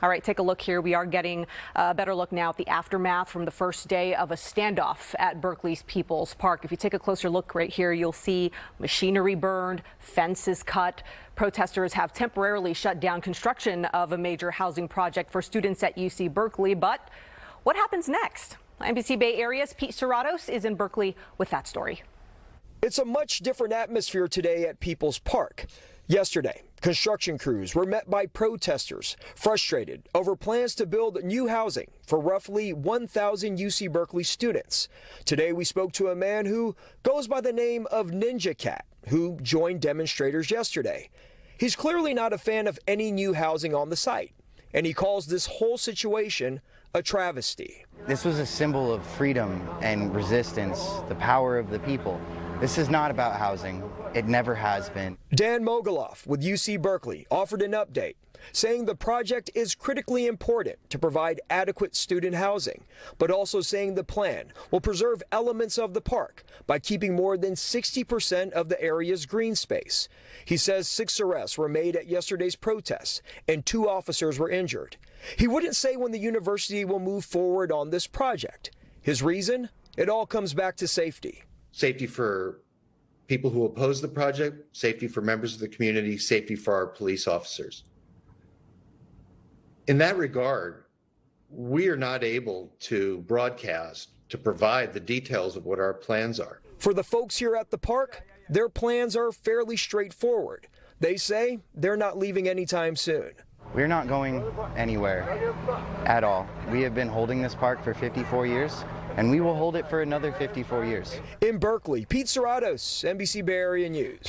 All right, take a look here. We are getting a better look now at the aftermath from the first day of a standoff at Berkeley's People's Park. If you take a closer look right here, you'll see machinery burned, fences cut. Protesters have temporarily shut down construction of a major housing project for students at UC Berkeley. But what happens next? NBC Bay Area's Pete Suratos is in Berkeley with that story. It's a much different atmosphere today at People's Park. Yesterday, construction crews were met by protesters frustrated over plans to build new housing for roughly 1,000 UC Berkeley students. Today, we spoke to a man who goes by the name of Ninja Cat, who joined demonstrators yesterday. He's clearly not a fan of any new housing on the site, and he calls this whole situation a travesty. This was a symbol of freedom and resistance, the power of the people. This is not about housing. It never has been. Dan Mogoloff with UC Berkeley offered an update, saying the project is critically important to provide adequate student housing, but also saying the plan will preserve elements of the park by keeping more than 60% of the area's green space. He says 6 arrests were made at yesterday's protests and 2 officers were injured. He wouldn't say when the university will move forward on this project. His reason? It all comes back to safety. Safety for people who oppose the project, safety for members of the community, safety for our police officers. In that regard, we are not able to broadcast, to provide the details of what our plans are. For the folks here at the park, their plans are fairly straightforward. They say they're not leaving anytime soon. We're not going anywhere at all. We have been holding this park for 54 years, and we will hold it for another 54 years. In Berkeley, Pete Suratos, NBC Bay Area News.